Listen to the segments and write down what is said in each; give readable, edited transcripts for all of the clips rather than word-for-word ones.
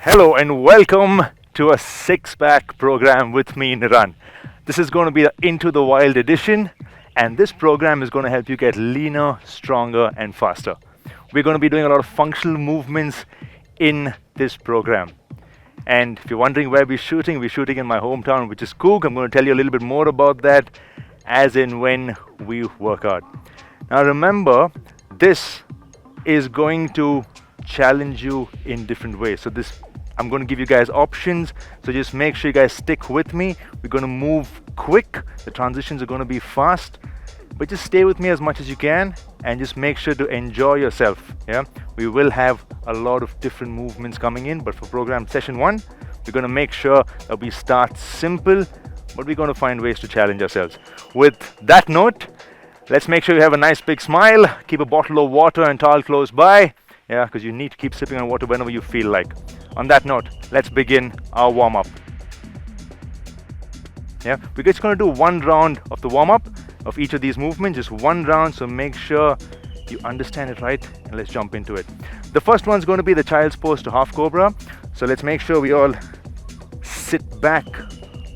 Hello and welcome to a six-pack program with me, Niran. This is going to be the Into the Wild edition, and this program is going to help you get leaner, stronger, and faster. We're going to be doing a lot of functional movements in this program. And if you're wondering where we're shooting in my hometown, which is Coog. I'm going to tell you a little bit more about that as in when we work out. Now remember, this is going to challenge you in different ways. So I'm going to give you guys options, so just make sure you guys stick with me. We're going to move quick, the transitions are going to be fast, but just stay with me as much as you can and just make sure to enjoy yourself. We will have a lot of different movements coming in, but for program session 1, we're going to make sure that we start simple, but we're going to find ways to challenge ourselves. With that note, let's make sure you have a nice big smile, keep a bottle of water and towel close by, because you need to keep sipping on water whenever you feel like. On that note, let's begin our warm-up. We're just going to do one round of the warm-up of each of these movements, just one round, so make sure you understand it right, and let's jump into it. The first one's going to be the child's pose to half cobra. So let's make sure we all sit back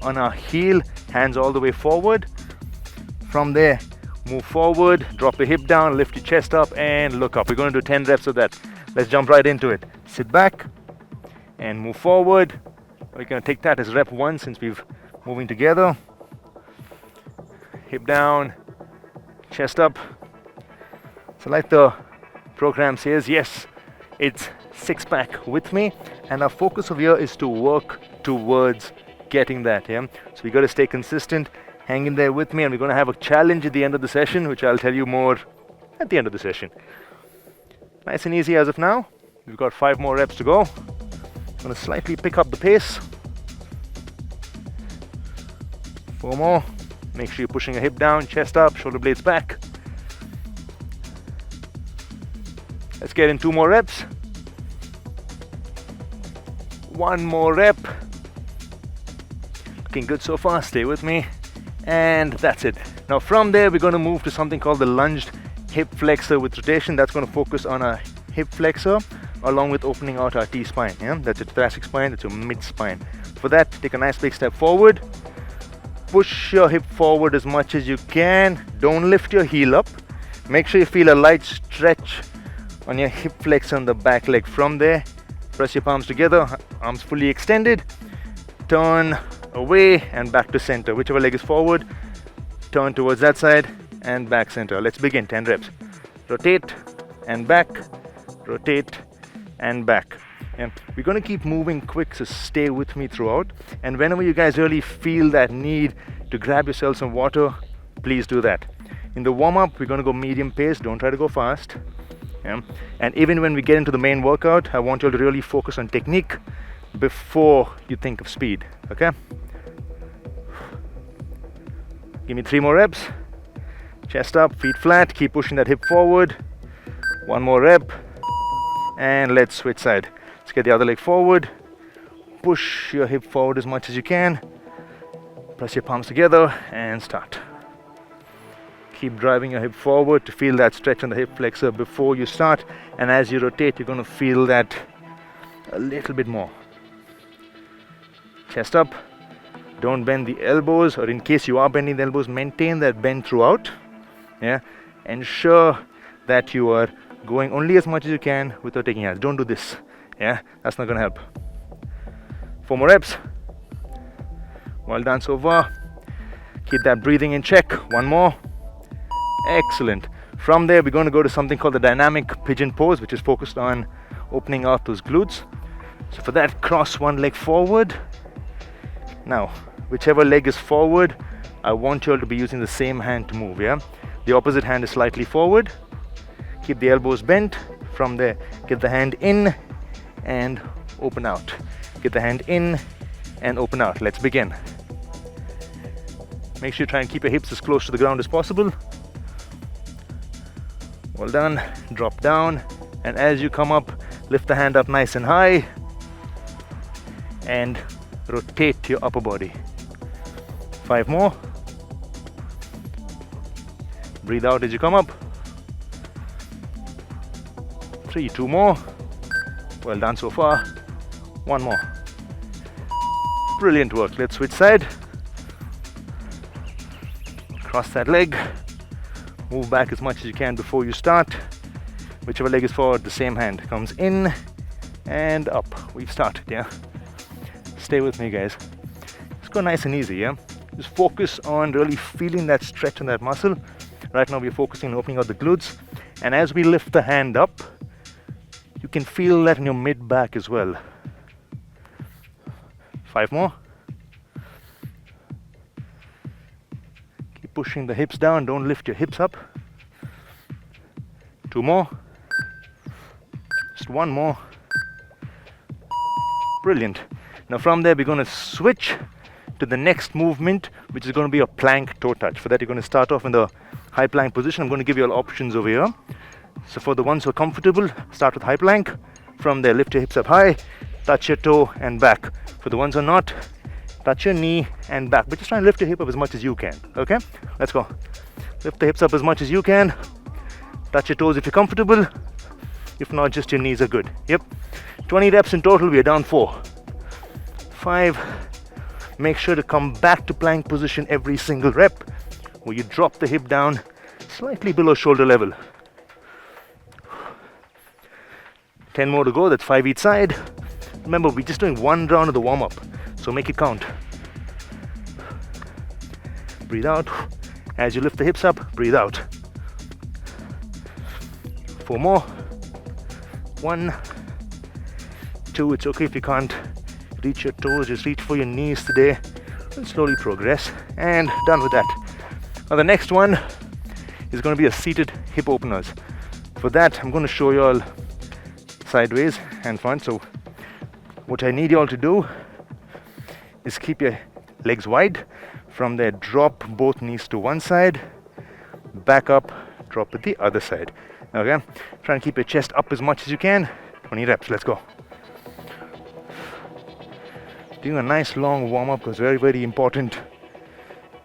on our heel, hands all the way forward. From there, move forward, drop your hip down, lift your chest up, and look up. We're going to do 10 reps of that. Let's jump right into it. Sit back and move forward. We're going to take that as rep 1 since we've moving together. Hip down, chest up. So like the program says, yes, it's six-pack with me, and our focus over here is to work towards getting that. So we got to stay consistent, hang in there with me, and we're going to have a challenge at the end of the session, which I'll tell you more at the end of the session. Nice and easy as of now. We've got 5 more reps to go. I'm going to slightly pick up the pace. 4 more. Make sure you're pushing your hip down, chest up, shoulder blades back. Let's get in 2 more reps. 1 more rep. Looking good so far, stay with me. And that's it. Now from there, we're going to move to something called the lunged hip flexor with rotation. That's going to focus on our hip flexor along with opening out our T-spine. That's your thoracic spine, that's your mid-spine. For that, take a nice big step forward. Push your hip forward as much as you can. Don't lift your heel up. Make sure you feel a light stretch on your hip flexor on the back leg. From there, press your palms together, arms fully extended. Turn away and back to center. Whichever leg is forward, turn towards that side and back center. Let's begin. 10 reps. Rotate and back, rotate and back. And we're going to keep moving quick, so stay with me throughout. And whenever you guys really feel that need to grab yourself some water, please do that. In the warm-up, we're going to go medium pace. Don't try to go fast. And even when we get into the main workout, I want you all to really focus on technique before you think of speed. Okay? Give me 3 more reps. Chest up, feet flat. Keep pushing that hip forward. 1 more rep. And let's switch side. Let's get the other leg forward. Push your hip forward as much as you can. Press your palms together and start. Keep driving your hip forward to feel that stretch on the hip flexor before you start. And as you rotate, you're going to feel that a little bit more. Chest up. Don't bend the elbows, or in case you are bending the elbows, maintain that bend throughout. Ensure that you are going only as much as you can without taking hands. Don't do this. That's not going to help. 4 more reps. Well done so far. Keep that breathing in check. 1 more. Excellent. From there, we're going to go to something called the dynamic pigeon pose, which is focused on opening out those glutes. So for that, cross one leg forward. Now, whichever leg is forward, I want you all to be using the same hand to move. The opposite hand is slightly forward. Keep the elbows bent. From there, get the hand in and open out. Get the hand in and open out. Let's begin. Make sure you try and keep your hips as close to the ground as possible. Well done. Drop down, and as you come up, lift the hand up nice and high and rotate your upper body. 5 more. Breathe out as you come up. 3, 2 more. Well done so far. One more. Brilliant work. Let's switch side. Cross that leg. Move back as much as you can before you start. Whichever leg is forward, the same hand comes in and up. We've started, yeah? Stay with me, guys. Let's go nice and easy, yeah? Just focus on really feeling that stretch in that muscle. Right now we're focusing on opening out the glutes. And as we lift the hand up, you can feel that in your mid-back as well. 5 more. Keep pushing the hips down. Don't lift your hips up. 2 more. Just 1 more. Brilliant. Now from there, we're going to switch to the next movement, which is going to be a plank toe touch. For that, you're going to start off in the high plank position. I'm going to give you all options over here. So for the ones who are comfortable, start with high plank. From there, lift your hips up high, touch your toe and back. For the ones who are not, touch your knee and back. But just try and lift your hip up as much as you can, okay? Let's go. Lift the hips up as much as you can. Touch your toes if you're comfortable. If not, just your knees are good. Yep. 20 reps in total, we are down 4. 5. Make sure to come back to plank position every single rep, where you drop the hip down slightly below shoulder level. 10 more to go, that's 5 each side. Remember, we're just doing 1 round of the warm-up, so make it count. Breathe out. As you lift the hips up, breathe out. 4 more. 1, 2, it's okay if you can't reach your toes, just reach for your knees today. We'll slowly progress, and done with that. Now the next one is going to be a seated hip openers. For that, I'm going to show you all sideways and front. So what I need you all to do is keep your legs wide. From there, drop both knees to one side, back up, drop at the other side. Okay, try and keep your chest up as much as you can. 20 reps, let's go. Doing a nice long warm-up because very, very important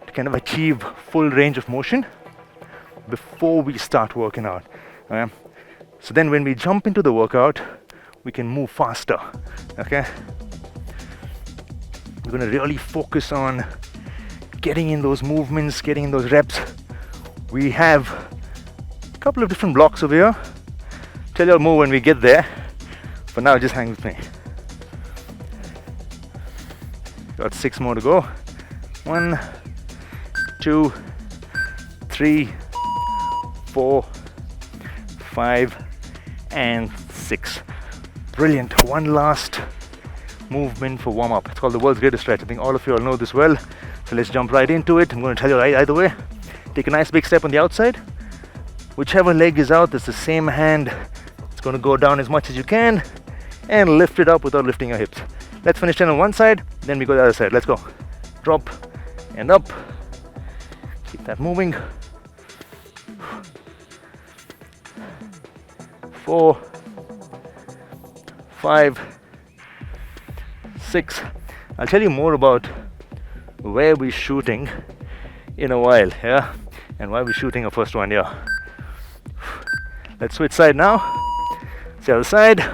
to kind of achieve full range of motion before we start working out. Okay? So then when we jump into the workout, we can move faster. Okay? We're going to really focus on getting in those movements, getting in those reps. We have a couple of different blocks over here. Tell you all more when we get there. For now, just hang with me. Got 6 more to go. 1, 2, 3, 4, 5, and 6. Brilliant. One last movement for warm-up. It's called the world's greatest stretch. I think all of you all know this well. So let's jump right into it. I'm going to tell you either way. Take a nice big step on the outside. Whichever leg is out, that's the same hand. It's going to go down as much as you can and lift it up without lifting your hips. Let's finish 10 on one side, then we go the other side. Let's go. Drop and up. Keep that moving. 4, 5, 6. I'll tell you more about where we're shooting in a while, yeah? And why we're shooting our first one, yeah. Let's switch side now. It's the other side.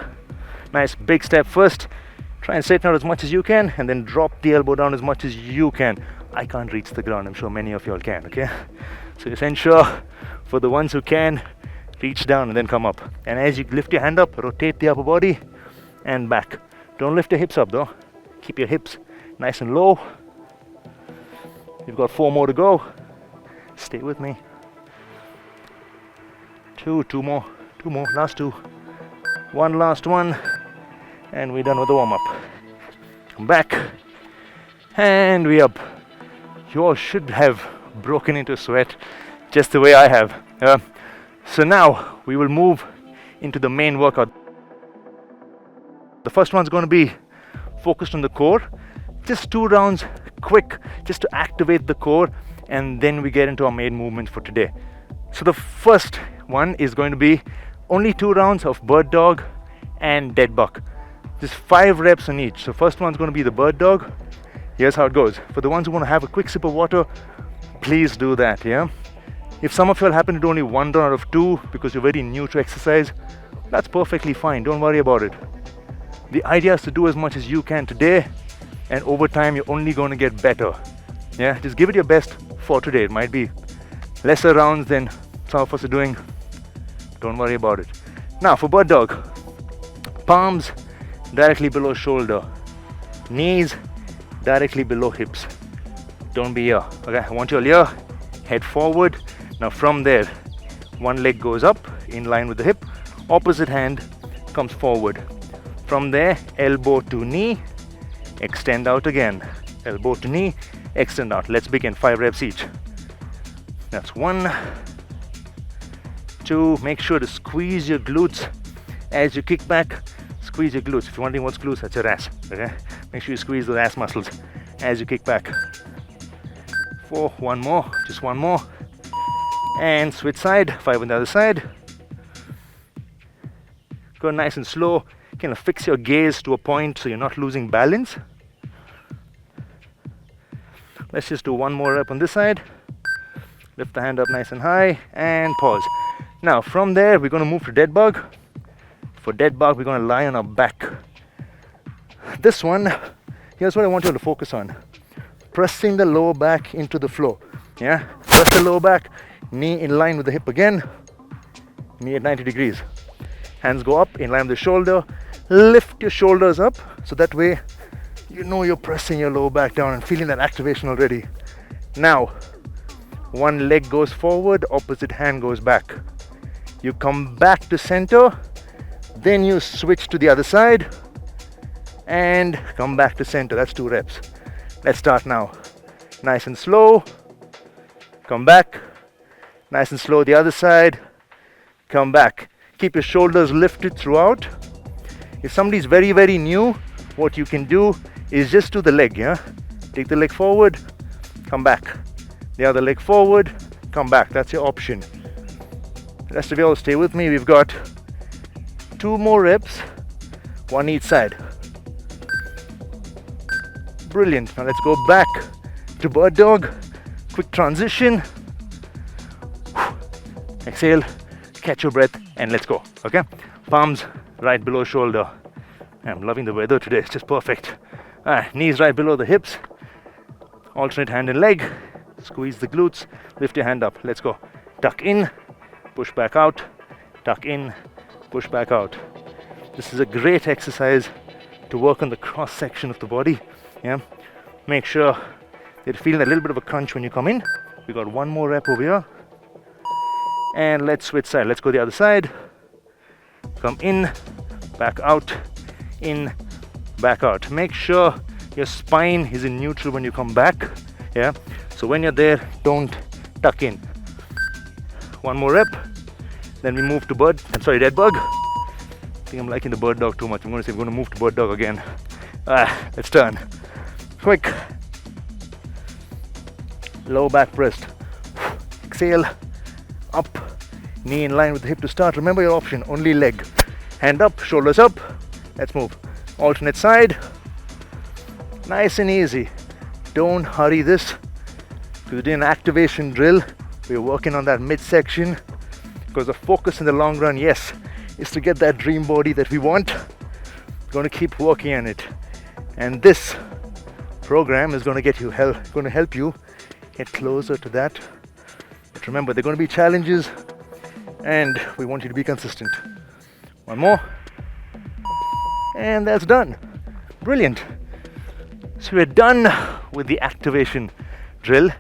Nice big step first. Try and straighten out as much as you can, and then drop the elbow down as much as you can. I can't reach the ground. I'm sure many of you all can, okay? So just ensure, for the ones who can, reach down and then come up. And as you lift your hand up, rotate the upper body and back. Don't lift your hips up though. Keep your hips nice and low. You've got 4 more to go. Stay with me. 2 more, last 2. 1 last one. And we're done with the warm-up. Come back. And we up. You all should have broken into sweat just the way I have. So now we will move into the main workout. The first one's going to be focused on the core. Just 2 rounds, quick, just to activate the core, and then we get into our main movement for today. So the first one is going to be only 2 rounds of bird dog and dead buck. Just 5 reps on each. So first one's going to be the bird dog. Here's how it goes. For the ones who want to have a quick sip of water, please do that, yeah? If some of you all happen to do only 1 round out of 2 because you're very new to exercise, that's perfectly fine. Don't worry about it. The idea is to do as much as you can today, and over time you're only going to get better. Yeah, just give it your best for today. It might be lesser rounds than some of us are doing. Don't worry about it. Now for bird dog, palms directly below shoulder, knees directly below hips. Don't be here. Okay, I want you all here. Head forward. Now from there, one leg goes up in line with the hip, opposite hand comes forward. From there, elbow to knee, extend out again. Elbow to knee, extend out. Let's begin. 5 reps each. That's 1, 2. Make sure to squeeze your glutes as you kick back. Squeeze your glutes. If you're wondering what's glutes, that's your ass. Okay? Make sure you squeeze those ass muscles as you kick back. 4. 1 more. Just 1 more. And switch side. 5 on the other side. Go nice and slow. Kind of fix your gaze to a point so you're not losing balance. Let's just do 1 more rep on this side. Lift the hand up nice and high and pause. Now from there we're going to move to dead bug. For dead bug we're going to lie on our back. This one, here's what I want you to focus on. Pressing the lower back into the floor. Yeah, press the lower back, knee in line with the hip again, knee at 90 degrees. Hands go up in line with the shoulder. Lift your shoulders up so that way you know you're pressing your lower back down and feeling that activation already. Now, one leg goes forward, opposite hand goes back. You come back to center, then you switch to the other side and come back to center. That's 2 reps. Let's start now. Nice and slow. Come back. Nice and slow the other side. Come back. Keep your shoulders lifted throughout. If somebody's very, very new, what you can do is just do the leg, yeah? Take the leg forward, come back. The other leg forward, come back. That's your option. The rest of you all stay with me. We've got 2 more reps, 1 each side. Brilliant. Now let's go back to bird dog. Quick transition. Exhale, catch your breath, and let's go. Okay? Palms right below shoulder. I'm loving the weather today. It's just perfect. Alright, knees right below the hips. Alternate hand and leg. Squeeze the glutes. Lift your hand up. Let's go. Tuck in, push back out. Tuck in, push back out. This is a great exercise to work on the cross section of the body. Yeah. Make sure that you're feeling a little bit of a crunch when you come in. We got 1 more rep over here. And let's switch side. Let's go the other side. Come in, back out, in, back out. Make sure your spine is in neutral when you come back. Yeah. So when you're there, don't tuck in. 1 more rep. Then we move to dead bug. I think I'm liking the bird dog too much. I'm going to say we're going to move to bird dog again. Let's turn. Quick. Low back press. Exhale. Up. Knee in line with the hip to start. Remember your option, only leg. Hand up, shoulders up. Let's move. Alternate side. Nice and easy. Don't hurry this. Because we're doing an activation drill. We're working on that midsection. Because the focus in the long run, yes, is to get that dream body that we want. We're going to keep working on it. And this program is going to help you get closer to that. But remember, there are going to be challenges. And we want you to be consistent. 1 more. And that's done. Brilliant. So we're done with the activation drill.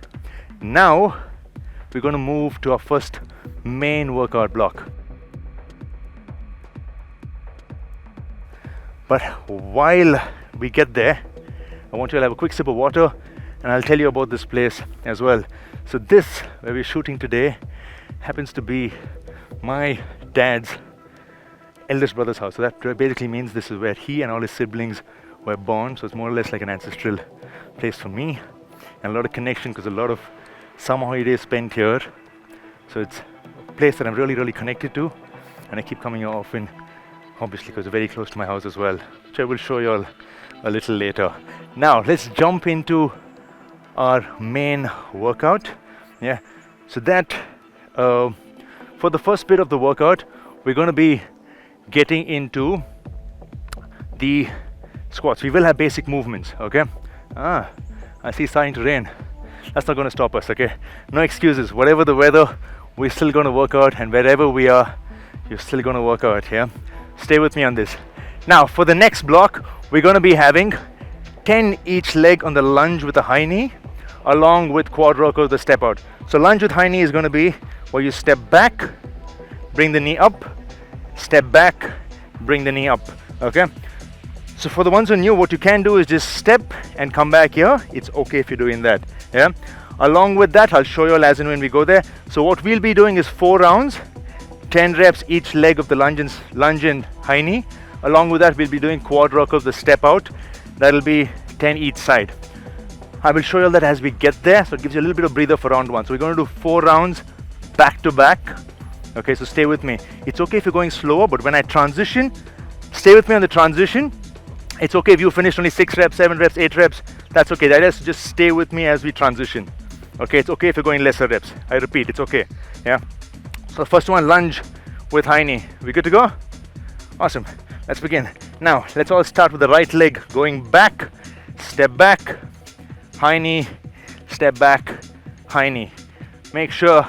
Now we're going to move to our first main workout block. But while we get there, I want you to have a quick sip of water and I'll tell you about this place as well. So this, where we're shooting today, happens to be my dad's eldest brother's house. So that basically means this is where he and all his siblings were born. So it's more or less like an ancestral place for me, and a lot of connection because a lot of summer holidays spent here. So it's a place that I'm really, really connected to, and I keep coming here often, obviously because it's very close to my house as well, which I will show you all a little later. Now let's jump into our main workout. Yeah, so that for the first bit of the workout, we're going to be getting into the squats. We will have basic movements, okay? I see it's starting to rain. That's not going to stop us, okay? No excuses. Whatever the weather, we're still going to work out, and wherever we are, you're still going to work out, yeah? Stay with me on this. Now, for the next block, we're going to be having 10 each leg on the lunge with the high knee, along with quad rocker with the step out. So lunge with high knee is going to be where you step back, bring the knee up, step back, bring the knee up, okay? So for the ones who are new, what you can do is just step and come back here. It's okay if you're doing that, yeah? Along with that, I'll show you all as and when we go there. So what we'll be doing is 4 rounds, 10 reps each leg of the lunge and high knee. Along with that, we'll be doing quad rocker of the step out. That'll be 10 each side. I will show you all that as we get there, so it gives you a little bit of breather for round 1. So we're going to do 4 rounds back to back. Okay, so stay with me. It's okay if you're going slower, but when I transition, stay with me on the transition. It's okay if you finish only 6 reps, 7 reps, 8 reps. That's okay. That is, just stay with me as we transition. Okay, it's okay if you're going lesser reps. I repeat, it's okay. Yeah. So the first one, lunge with high knee. We good to go? Awesome. Let's begin. Now, let's all start with the right leg going back, step back, high knee, step back, high knee. Make sure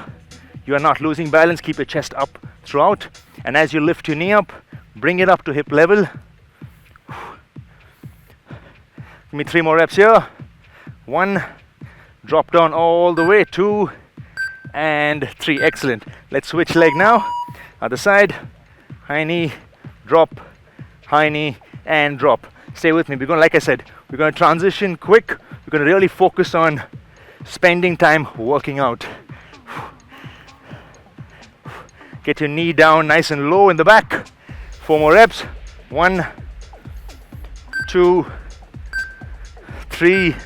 you are not losing balance. Keep your chest up throughout. And as you lift your knee up, bring it up to hip level. Give me 3 more reps here. 1, drop down all the way, 2, and 3. Excellent. Let's switch leg now. Other side, high knee, drop, high knee, and drop. Stay with me. We're going, like I said, we're going to transition quick. We're going to really focus on spending time working out. Get your knee down nice and low in the back. 4 more reps. 1, 2, 3,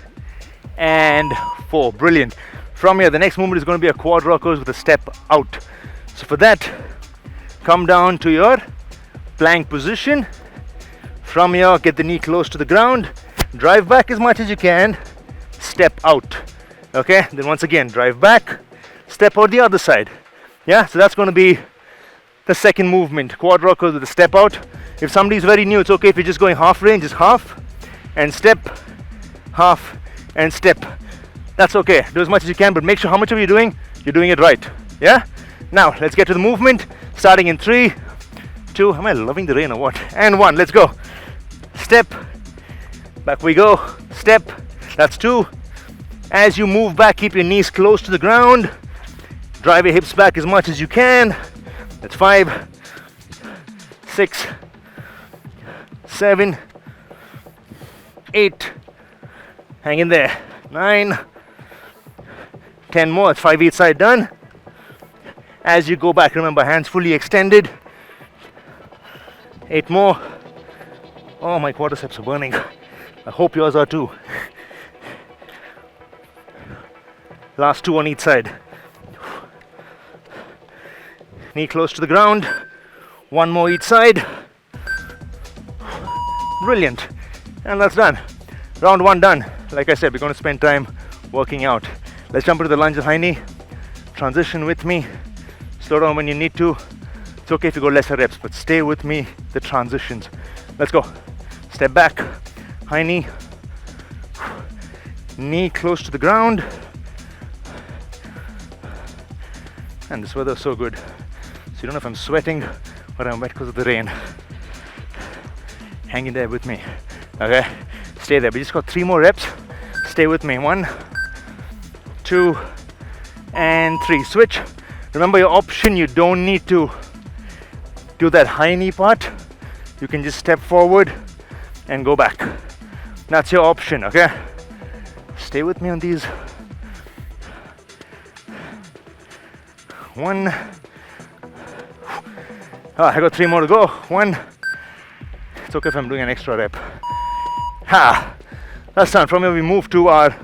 and 4. Brilliant. From here, the next movement is going to be a quad rockers with a step out. So for that, come down to your plank position. From here, get the knee close to the ground. Drive back as much as you can. Step out. Okay, then once again, drive back. Step out the other side. Yeah, so that's going to be the second movement. Quad rockers with a step out. If somebody's very new, it's okay if you're just going half range, just half and step, half and step. That's okay. Do as much as you can, but make sure how much of you're doing it right. Yeah? Now, let's get to the movement. Starting in 3, 2, am I loving the rain or what? And 1, let's go. Step, back we go. Step, that's 2. As you move back, keep your knees close to the ground. Drive your hips back as much as you can. That's 5, 6, 7, 8. Hang in there. 9, 10 more. That's 5 each side done. As you go back, remember, hands fully extended. 8 more. Oh, my quadriceps are burning. I hope yours are too. Last 2 on each side. Knee close to the ground. 1 more each side. Brilliant. And that's done. Round 1 done. Like I said, we're going to spend time working out. Let's jump into the lunge and high knee. Transition with me. Slow down when you need to. It's okay if you go lesser reps, but stay with me, the transitions. Let's go. Step back, high knee. Knee close to the ground. And this weather is so good. So you don't know if I'm sweating or I'm wet because of the rain. Hang in there with me. Okay? Stay there. We just got 3 more reps. Stay with me. 1, 2, and 3. Switch. Remember your option, you don't need to do that high knee part. You can just step forward and go back. That's your option, okay? Stay with me on these. 1. I got 3 more to go. 1. It's okay if I'm doing an extra rep. That's done. From here we move to our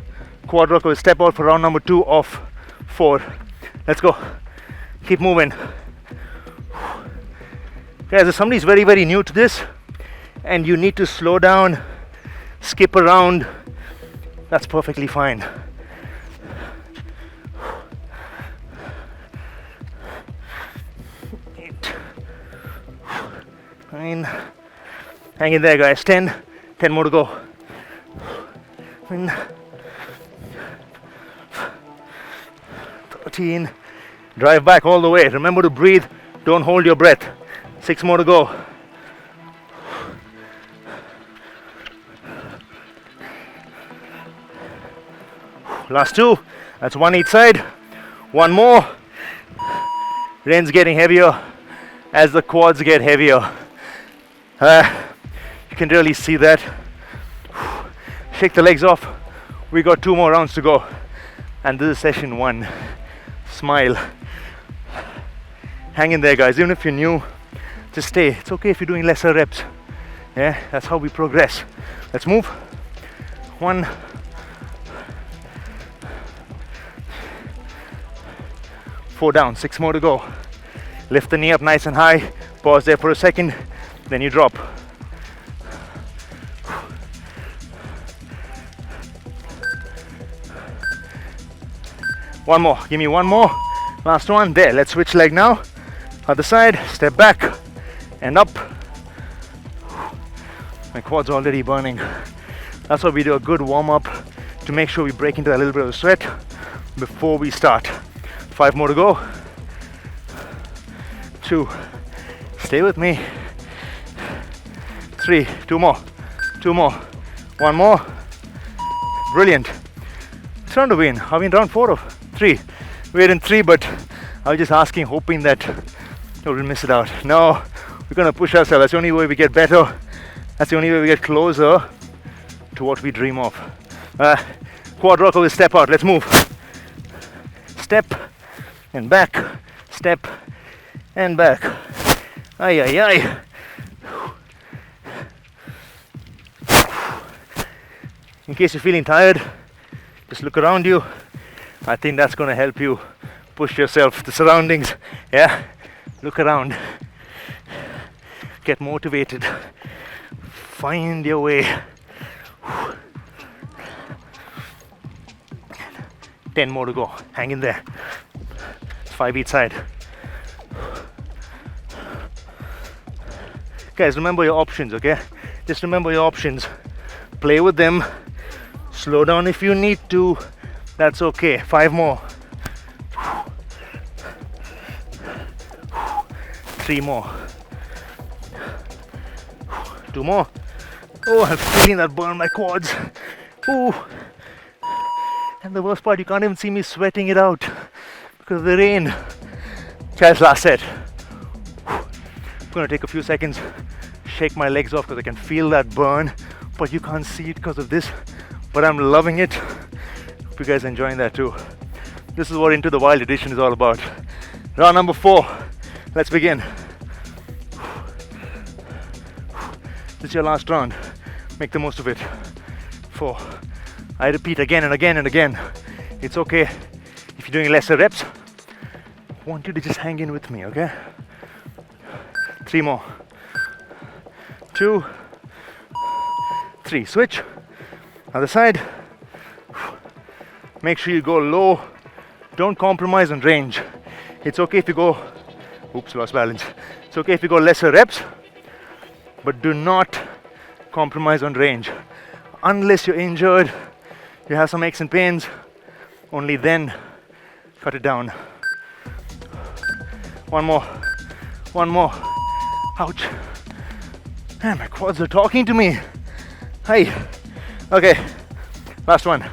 quad rocker with step out for round number 2 of 4. Let's go. Keep moving. Guys, if somebody's very, very new to this and you need to slow down, skip around, that's perfectly fine. 8, 9, Hang in there, guys. 10 more to go. 13. Drive back all the way. Remember to breathe. Don't hold your breath. 6 more to go. Last 2. That's 1 each side. 1 more. Rain's getting heavier as the quads get heavier. You can really see that. Shake the legs off. We got 2 more rounds to go. And this is session 1. Smile. Hang in there, guys. Even if you're new, just stay. It's okay if you're doing lesser reps. Yeah, that's how we progress. Let's move. 1. 4 down. 6 more to go. Lift the knee up nice and high. Pause there for a second. Then you drop. One more. Give me 1 more. Last one. There. Let's switch leg now. Other side. Step back and up. My quad's already burning. That's why we do a good warm up to make sure we break into a little bit of sweat before we start. 5 more to go. 2. Stay with me. 3. 2 more. 2 more. 1 more. Brilliant. It's round to win. Are we in round 4 or 3? We're in 3, but I was just asking, hoping that we'll miss it out. No, we're gonna push ourselves. That's the only way we get better. That's the only way we get closer to what we dream of. Quad rocker with step out. Let's move. Step and back. Step and back. Ay, ay, ay. In case you're feeling tired, just look around you. I think that's going to help you push yourself. The surroundings, yeah? Look around. Get motivated. Find your way. 10 more to go. Hang in there. 5 each side. Guys, remember your options, okay? Just remember your options. Play with them. Slow down if you need to. That's okay. 5 more. 3 more. 2 more. Oh, I'm feeling that burn my quads. Ooh. And the worst part, you can't even see me sweating it out because of the rain. Guys, last set. I'm gonna take a few seconds, shake my legs off because I can feel that burn, but you can't see it because of this. But I'm loving it. Hope you guys are enjoying that too. This is what Into the Wild edition is all about. Round number 4. Let's begin. This is your last round. Make the most of it. 4. I repeat again and again and again. It's okay if you're doing lesser reps. I want you to just hang in with me, okay? 3 more. 2. 3. Switch. Other side. Make sure you go low. Don't compromise on range. It's okay if you go, oops, lost balance. It's okay if you go lesser reps, but do not compromise on range. Unless you're injured, you have some aches and pains, only then cut it down. 1 more. 1 more. Ouch. Man, my quads are talking to me. Hey. Okay. Last one.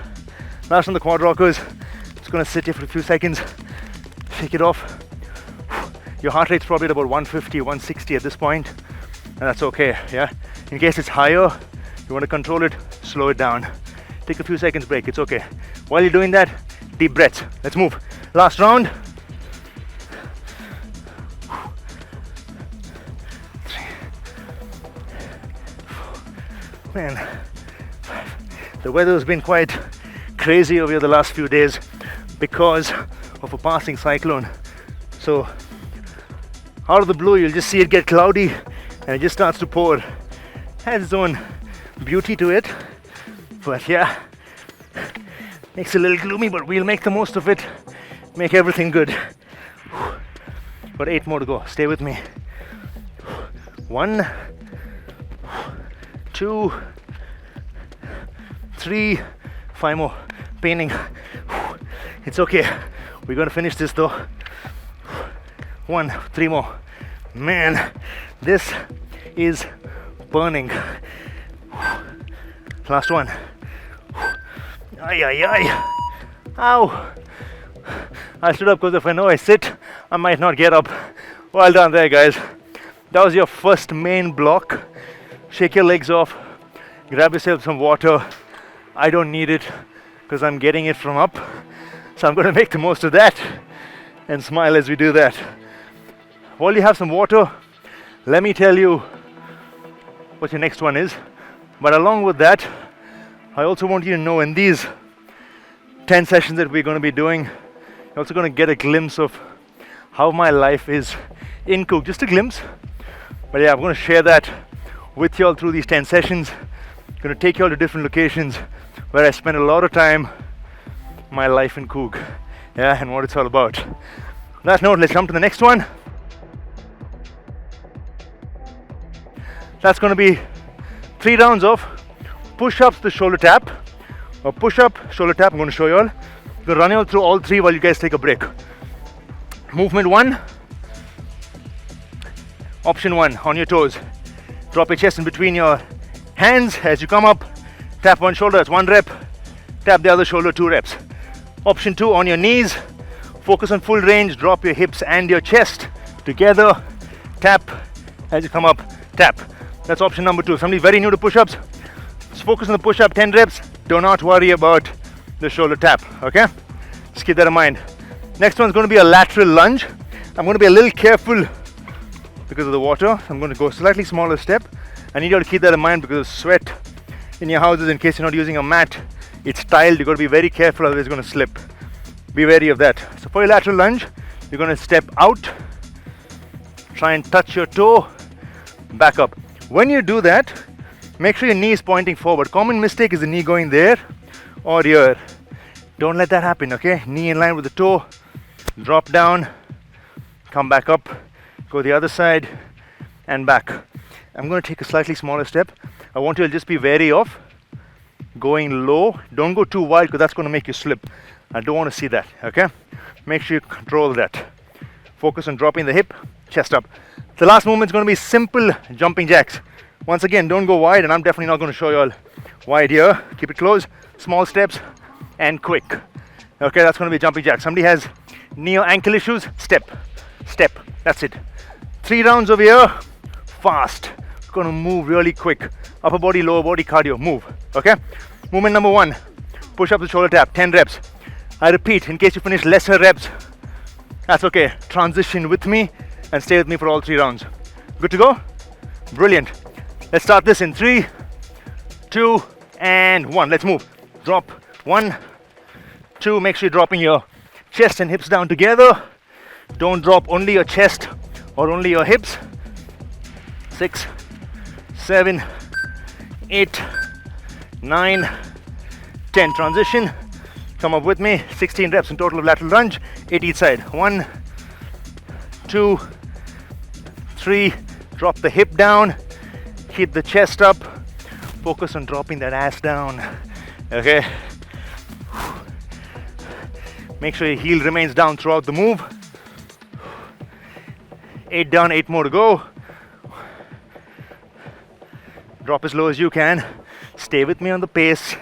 Last on the quad rockers. Just gonna sit here for a few seconds. Shake it off. Your heart rate's probably at about 150, 160 at this point. And that's okay, yeah? In case it's higher, you want to control it, slow it down. Take a few seconds break, it's okay. While you're doing that, deep breaths. Let's move. Last round. 3. Man, the weather's been quite crazy over the last few days because of a passing cyclone. So, out of the blue, you'll just see it get cloudy and it just starts to pour. It has its own beauty to it, but yeah, makes it a little gloomy, but we'll make the most of it, make everything good. Got 8 more to go. Stay with me. 1, 2, 3, 5 more. Paining. It's okay. We're gonna finish this though. 1, 3 more. Man, this is burning. Last one. Ay, ay, ay. Ow. I stood up because if I know I sit, I might not get up. Well done there, guys. That was your first main block. Shake your legs off. Grab yourself some water. I don't need it because I'm getting it from up. So I'm going to make the most of that and smile as we do that. While you have some water, let me tell you what your next one is. But along with that, I also want you to know in these 10 sessions that we're going to be doing, you're also going to get a glimpse of how my life is in Cook. Just a glimpse. But yeah, I'm going to share that with you all through these 10 sessions. I'm going to take you all to different locations where I spend a lot of time, my life in Cook. Yeah, and what it's all about. On that note, let's jump to the next one. That's going to be 3 rounds of push-ups to shoulder tap. Or push-up, shoulder tap. I'm going to show you all. I'm going to run you all through all 3 while you guys take a break. Movement 1. Option 1, on your toes. Drop your chest in between your hands as you come up. Tap one shoulder, that's 1 rep. Tap the other shoulder, 2 reps. Option 2, on your knees. Focus on full range. Drop your hips and your chest together. Tap as you come up. Tap. That's option number 2. Somebody very new to push-ups, just focus on the push-up, 10 reps. Do not worry about the shoulder tap, okay? Just keep that in mind. Next one's going to be a lateral lunge. I'm going to be a little careful because of the water. I'm going to go slightly smaller step. I need you to keep that in mind because of sweat in your houses. In case you're not using a mat, it's tiled. You've got to be very careful, otherwise it's going to slip. Be wary of that. So for your lateral lunge, you're going to step out, try and touch your toe, back up. When you do that, make sure your knee is pointing forward. Common mistake is the knee going there or here. Don't let that happen, okay? Knee in line with the toe, drop down, come back up, go the other side and back. I'm going to take a slightly smaller step. I want you to just be wary of going low. Don't go too wide because that's going to make you slip. I don't want to see that, okay? Make sure you control that. Focus on dropping the hip, chest up. The last movement is going to be simple jumping jacks. Once again, don't go wide, and I'm definitely not going to show you all wide here. Keep it close, small steps, and quick. Okay, that's going to be jumping jacks. Somebody has knee or ankle issues, step, step, that's it. 3 rounds over here, fast. It's going to move really quick. Upper body, lower body cardio, move, okay? Movement number 1, push up the shoulder tap, 10 reps. I repeat, in case you finish lesser reps, that's okay. Transition with me and stay with me for all 3 rounds. Good to go? Brilliant. Let's start this in 3, 2, and 1. Let's move. Drop. 1, 2. Make sure you're dropping your chest and hips down together. Don't drop only your chest or only your hips. 6, 7, 8, 9, 10. Transition. Come up with me. 16 reps in total of lateral lunge. 8 each side. 1, 2, 3. Drop the hip down. Keep the chest up. Focus on dropping that ass down. Okay. Make sure your heel remains down throughout the move. 8 down, 8 more to go. Drop as low as you can. Stay with me on the pace.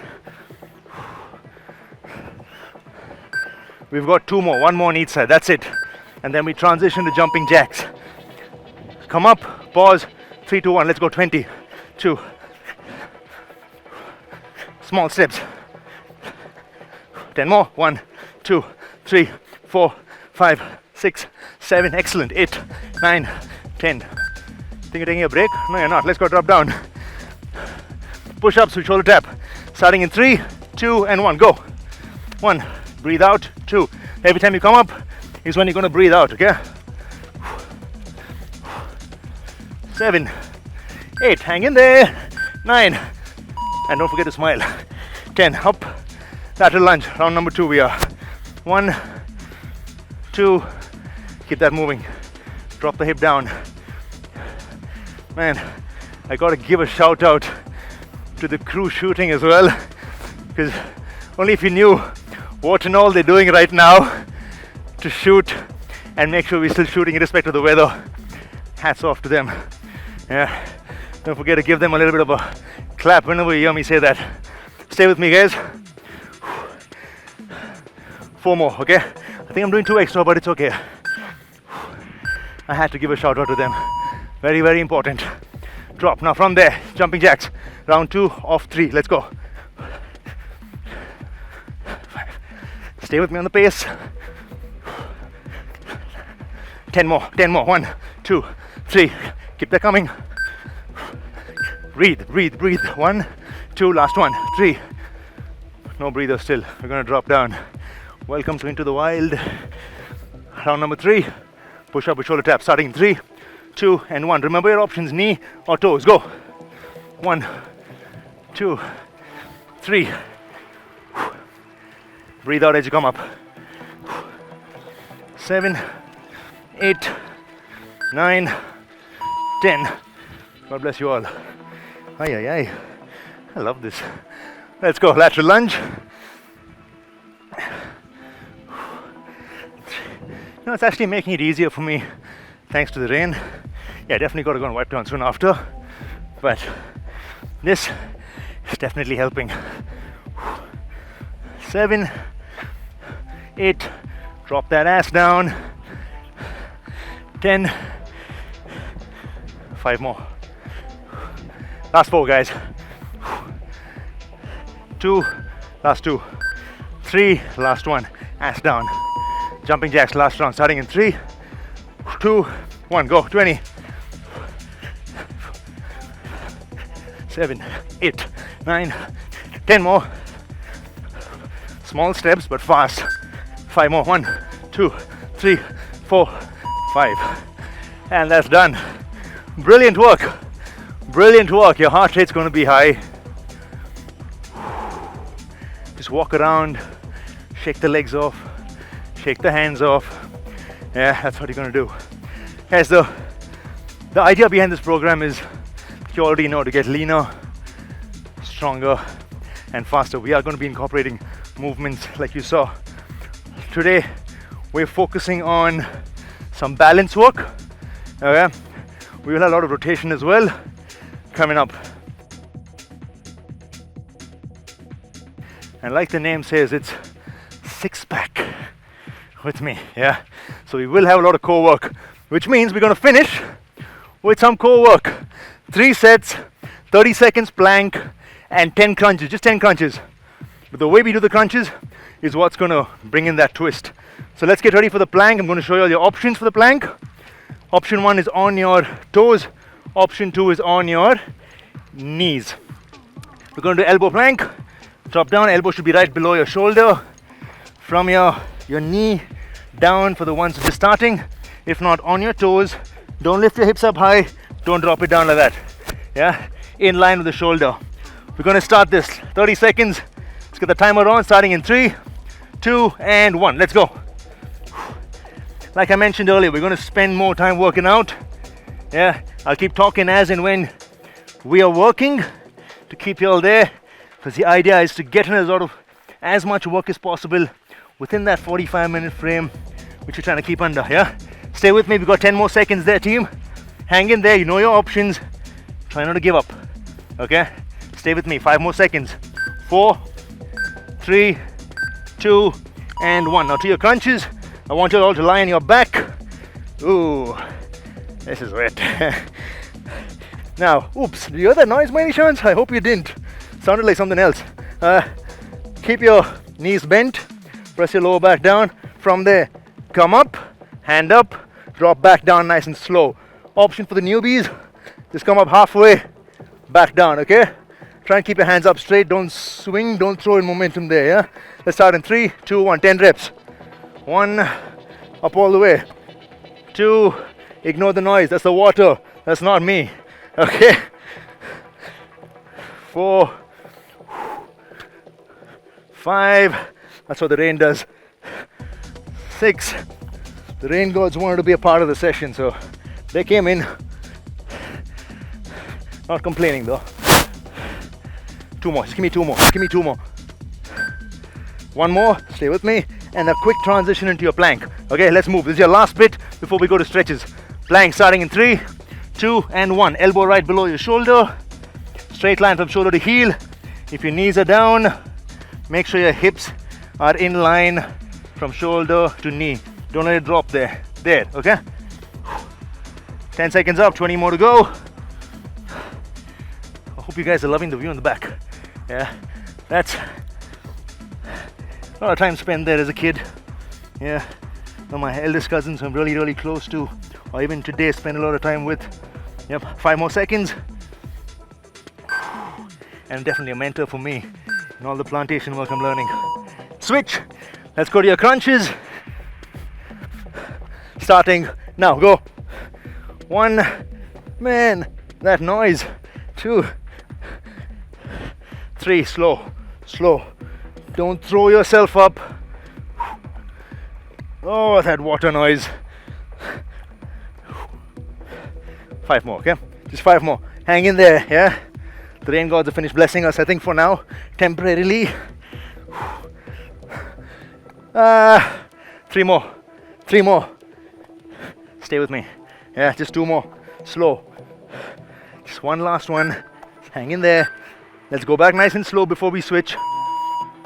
We've got 2 more, 1 more on each side. That's it. And then we transition to jumping jacks. Come up, pause, 3, 2, 1. Let's go. 20, 2. Small steps. 10 more. 1, 2, 3, 4, 5, 6, 7. Excellent. 8, 9, 10. Think you're taking a break? No, you're not. Let's go. Drop down. Push-ups with shoulder tap. Starting in 3, 2, and 1. Go. 1. Breathe out. 2. Every time you come up is when you're going to breathe out, okay? 7, 8. Hang in there. 9. And don't forget to smile. 10. Up. Lateral lunge. Round number 2 we are. 1, 2. Keep that moving. Drop the hip down. Man, I got to give a shout out to the crew shooting as well, because only if you knew what and all they're doing right now to shoot and make sure we're still shooting irrespective of the weather. Hats off to them. Yeah, don't forget to give them a little bit of a clap whenever you hear me say that. Stay with me, guys. 4 more, okay? I think I'm doing 2 extra, but it's okay. I had to give a shout out to them. Very, very important. Drop. Now from there, jumping jacks. Round 2 of 3. Let's go. 5. Stay with me on the pace. 10 more. 10 more. 1, 2, 3. Keep that coming. Breathe, breathe, breathe. 1, 2, last one. 3. No breather still. We're gonna drop down. Welcome to Into the Wild. Round number 3. Push up with shoulder tap. Starting in 3, 2, and 1. Remember your options, knee or toes. Go. 1, 2, 3. Breathe out as you come up. 7, 8, 9, 10. God bless you all. Ay, ay, ay. I love this. Let's go. Lateral lunge. You know, it's actually making it easier for me thanks to the rain. Yeah, definitely got to go and wipe down soon after. But this is definitely helping. 7, 8. Drop that ass down. 10. 5 more. Last 4, guys. 2. Last 2. 3. Last 1. Ass down. Jumping jacks, last round, starting in 3, 2, 1, go. 20, 7, 8, 9, 10 more. Small steps but fast. 5 more. 1, 2, 3, 4, 5. And that's done. Brilliant work. Brilliant work. Your heart rate's going to be high. Just walk around, shake the legs off. Shake the hands off. Yeah, that's what you're going to do. Guys, the idea behind this program is, you already know, to get leaner, stronger, and faster. We are going to be incorporating movements like you saw. Today, we're focusing on some balance work. Okay? We will have a lot of rotation as well coming up. And like the name says, it's 6-pack. With me, yeah. So we will have a lot of core work, which means we're going to finish with some core work. 3 sets, 30 seconds plank, and 10 crunches, just 10 crunches. But the way we do the crunches is what's going to bring in that twist. So let's get ready for the plank. I'm going to show you all your options for the plank. Option 1 is on your toes. Option 2 is on your knees. We're going to do elbow plank. Drop down, elbow should be right below your shoulder. From your knee down for the ones just starting. If not, on your toes. Don't lift your hips up high. Don't drop it down like that. Yeah, in line with the shoulder. We're going to start this 30 seconds. Let's get the timer on, starting in 3, 2, and 1. Let's go. Like I mentioned earlier, we're going to spend more time working out. Yeah, I'll keep talking as and when we are working to keep you all there, because the idea is to get in as much work as possible within that 45-minute frame, which we're trying to keep under. Yeah, stay with me. We've got 10 more seconds there, team. Hang in there. You know your options. Try not to give up. Okay, stay with me. 5 more seconds. 4, 3, 2, and 1. Now to your crunches. I want you all to lie on your back. Ooh, this is wet. Now, oops, did you hear that noise by any chance? I hope you didn't. Sounded like something else. Keep your knees bent. Press your lower back down. From there, come up, hand up, drop back down nice and slow. Option for the newbies, just come up halfway, back down, okay? Try and keep your hands up straight. Don't swing, don't throw in momentum there, yeah? Let's start in 3, 2, 1, 10 reps. 1, up all the way. 2, ignore the noise, that's the water, that's not me, okay? 4, 5, that's what the rain does. 6, the rain gods wanted to be a part of the session, so they came in. Not complaining though. 2 more, just give me 2 more, just give me 2 more. 1 more, stay with me, and a quick transition into your plank. Okay, let's move. This is your last bit before we go to stretches. Plank starting in 3, 2, and 1. Elbow right below your shoulder. Straight line from shoulder to heel. If your knees are down, make sure your hips are in line from shoulder to knee. Don't let it drop there. There, okay? 10 seconds up, 20 more to go. I hope you guys are loving the view in the back. Yeah, that's a lot of time spent there as a kid. Yeah, one of my eldest cousins I'm really, really close to, or even today spend a lot of time with. Yep, 5 more seconds. And definitely a mentor for me in all the plantation work I'm learning. Switch. Let's go to your crunches. Starting now, go. 1, man, that noise. 2, 3, slow, slow. Don't throw yourself up. Oh, that water noise. 5 more, okay? Just 5 more. Hang in there, yeah? The rain gods have finished blessing us, I think, for now, temporarily. 3 more. 3 more. Stay with me. Yeah, just 2 more. Slow. Just one last one. Hang in there. Let's go back nice and slow before we switch.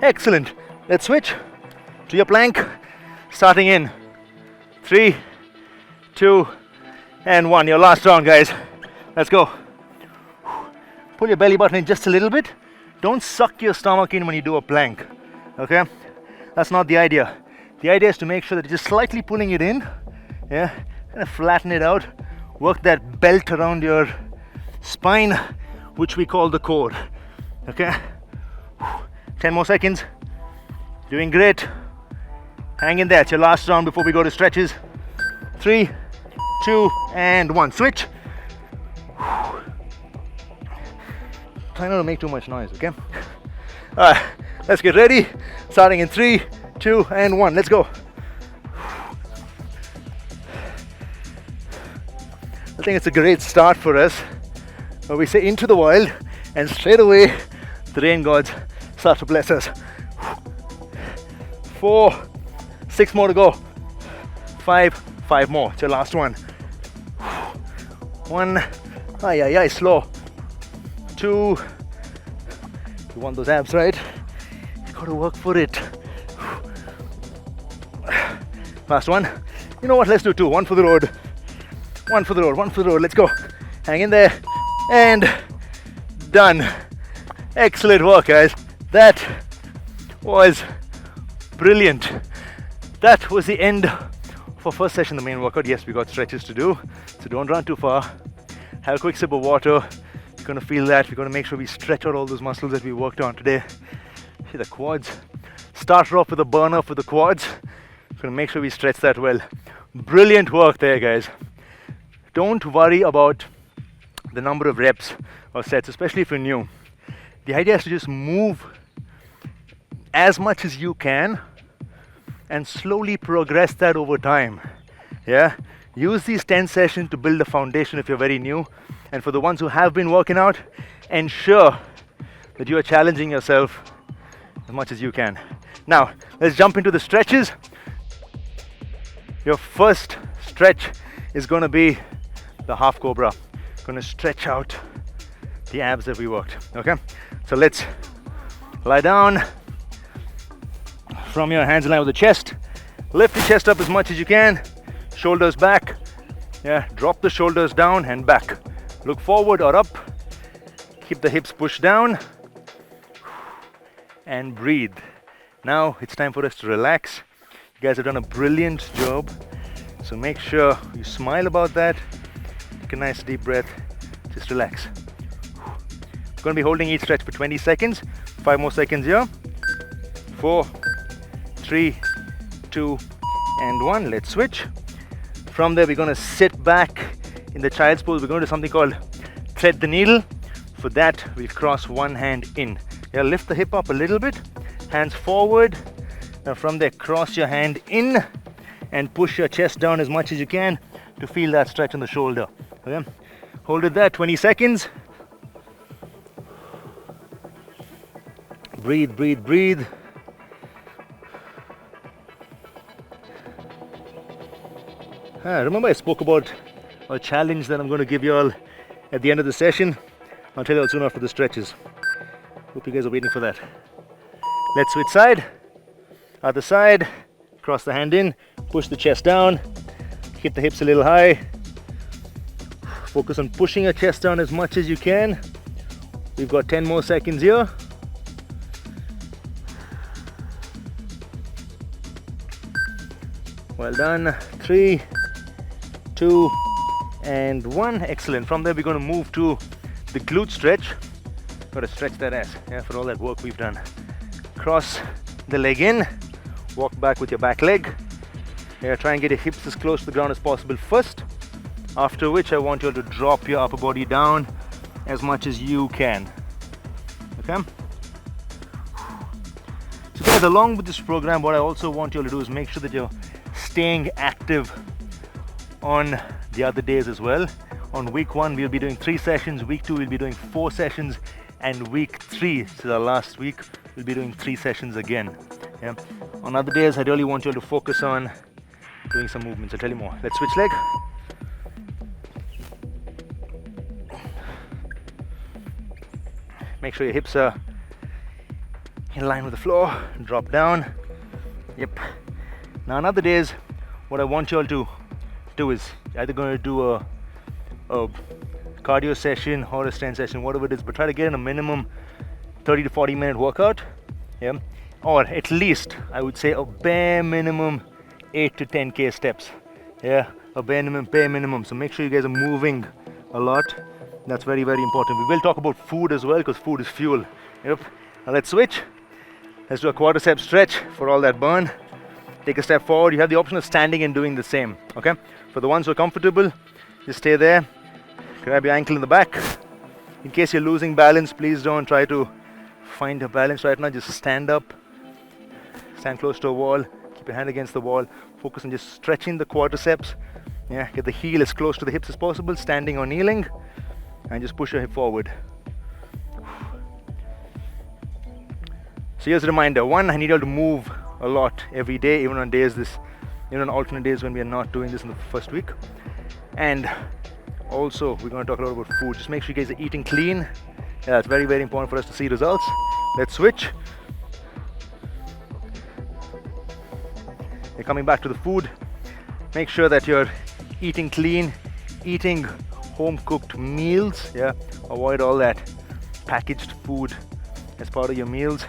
Excellent. Let's switch to your plank. Starting in 3, 2, and 1. Your last round, guys. Let's go. Pull your belly button in just a little bit. Don't suck your stomach in when you do a plank. Okay? That's not the idea. The idea is to make sure that you're just slightly pulling it in. Yeah? Kind of flatten it out. Work that belt around your spine, which we call the core. Okay? 10 more seconds. Doing great. Hang in there. It's your last round before we go to stretches. 3, 2, and 1. Switch. Try not to make too much noise, okay? Alright, let's get ready. Starting in 3, 2, and 1. Let's go. I think it's a great start for us, where we say into the wild, and straight away the rain gods start to bless us. 4, 6 more to go. 5 more. It's your last one. 1, slow. 2, you want those abs, right? You gotta work for it. Last one. You know what? Let's do 2. 1 for the road. 1 for the road. 1 for the road. Let's go. Hang in there. And done. Excellent work, guys. That was brilliant. That was the end of our first session, the main workout. Yes, we got stretches to do, so don't run too far. Have a quick sip of water. You're gonna feel that. We're gonna make sure we stretch out all those muscles that we worked on today. See the quads. Start off with a burner for the quads. We're gonna make sure we stretch that well. Brilliant work there, guys. Don't worry about the number of reps or sets, especially if you're new. The idea is to just move as much as you can and slowly progress that over time. Yeah? Use these 10 sessions to build a foundation if you're very new. And for the ones who have been working out, ensure that you are challenging yourself as much as you can. Now, let's jump into the stretches. Your first stretch is going to be the half cobra. Going to stretch out the abs that we worked. Okay? So let's lie down. From your hands in line with the chest. Lift the chest up as much as you can. Shoulders back. Yeah, drop the shoulders down and back. Look forward or up. Keep the hips pushed down. And breathe. Now it's time for us to relax. You guys have done a brilliant job. So make sure you smile about that. Take a nice deep breath. Just relax. We're going to be holding each stretch for 20 seconds. 5 more seconds here. 4, 3, 2, and 1. Let's switch. From there, we're going to sit back in the child's pose. We're going to do something called thread the needle. For that, we cross one hand in. Yeah, lift the hip up a little bit. Hands forward. Now from there, cross your hand in and push your chest down as much as you can to feel that stretch in the shoulder. Okay? Hold it there, 20 seconds. Breathe, breathe, breathe. Remember I spoke about a challenge that I'm going to give you all at the end of the session. I'll tell you all soon after the stretches. Hope you guys are waiting for that. Let's switch side. Other side. Cross the hand in. Push the chest down. Hit the hips a little high. Focus on pushing your chest down as much as you can. We've got 10 more seconds here. Well done. 3, 2, and 1. Excellent. From there we're going to move to the glute stretch. Got to stretch that ass, yeah, for all that work we've done. Cross the leg in. Walk back with your back leg. Yeah, try and get your hips as close to the ground as possible first. After which I want you all to drop your upper body down as much as you can. Okay? So guys, along with this program, what I also want you all to do is make sure that you're staying active on the other days as well. On week 1 we'll be doing 3 sessions, week 2 we'll be doing 4 sessions, and week 3, so the last week, we'll be doing 3 sessions again. Yeah. On other days I really want you all to focus on doing some movements. I'll tell you more. Let's switch leg. Make sure your hips are in line with the floor. Drop down. Yep. Now on other days, what I want you all to do is either going to do a cardio session or a strength session, whatever it is, but try to get in a minimum 30 to 40 minute workout. Yeah. Or at least I would say a bare minimum 8 to 10k steps. Yeah, a bare minimum. So make sure you guys are moving a lot. That's very, very important. We will talk about food as well, because food is fuel. Yep. Now let's switch. Let's do a quadricep stretch for all that burn. Take a step forward. You have the option of standing and doing the same. Okay. For the ones who are comfortable, just stay there. Grab your ankle in the back. In case you're losing balance, please don't try to find your balance right now. Just stand up. Stand close to a wall. Keep your hand against the wall. Focus on just stretching the quadriceps. Yeah, get the heel as close to the hips as possible, standing or kneeling, and just push your hip forward. So here's a reminder. 1, I need you all to move a lot every day, even on alternate days when we are not doing this in the first week. And also, we're going to talk a lot about food. Just make sure you guys are eating clean. Yeah, it's very, very important for us to see results. Let's switch. You're coming back to the food. Make sure that you're eating clean, eating home-cooked meals. Yeah, avoid all that packaged food as part of your meals.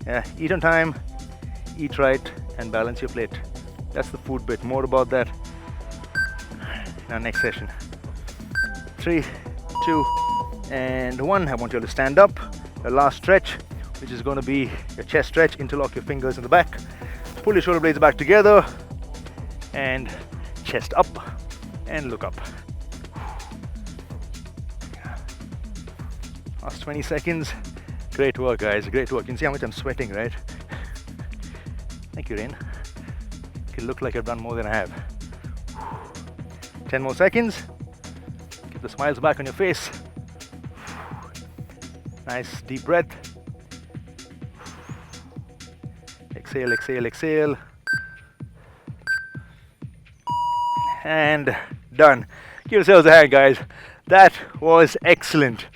Yeah, eat on time, eat right, and balance your plate. That's the food bit. More about that in our next session. 3, 2, and 1. I want you all to stand up. Your last stretch, which is going to be your chest stretch. Interlock your fingers in the back. Pull your shoulder blades back together, and chest up, and look up. Last 20 seconds. Great work, guys. Great work. You can see how much I'm sweating, right? Thank you, Rain. You look like I've done more than I have. 10 more seconds. Get the smiles back on your face. Nice deep breath. Exhale, exhale, exhale. And done. Give yourselves a hand, guys. That was excellent.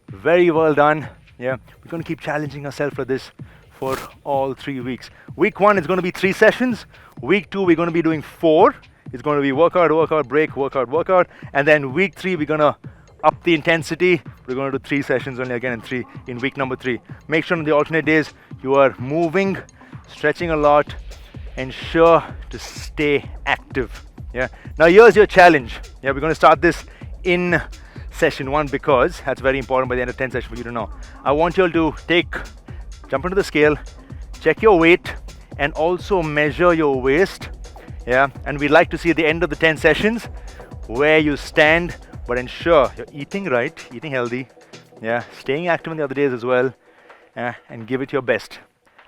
Very well done. Yeah, we're going to keep challenging ourselves for this for all 3 weeks. Week 1 is going to be 3 sessions. Week 2 we're going to be doing 4. It's going to be workout, workout, break, workout, workout. And then week 3 we're going to up the intensity. We're going to do 3 sessions only again in week number 3. Make sure on the alternate days you are moving, stretching a lot. Ensure to stay active. Yeah. Now here's your challenge. Yeah, we're going to start this in session 1 because that's very important by the end of 10 session for you to know. I want you all to jump into the scale, check your weight, and also measure your waist. Yeah, and we'd like to see at the end of the 10 sessions where you stand, but ensure you're eating right, eating healthy. Yeah, staying active on the other days as well, and give it your best.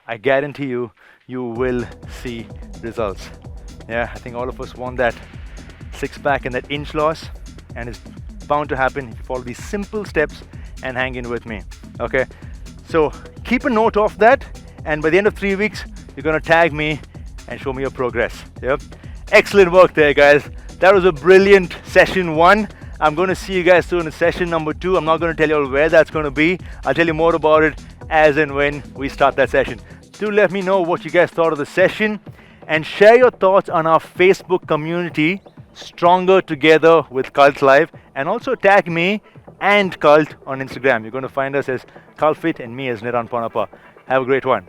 I guarantee you, you will see results. Yeah, I think all of us want that 6-pack and that inch loss, and it's bound to happen if you follow these simple steps and hang in with me. Okay, so keep a note of that, and by the end of 3 weeks, you're going to tag me and show me your progress. Yep. Excellent work there, guys. That was a brilliant session 1. I'm going to see you guys soon in session number 2. I'm not going to tell you all where that's going to be. I'll tell you more about it as and when we start that session. Do let me know what you guys thought of the session, and share your thoughts on our Facebook community, Stronger Together with Cult Live, and also tag me and Cult on Instagram. You're going to find us as CultFit and me as Niran Ponappa. Have a great one.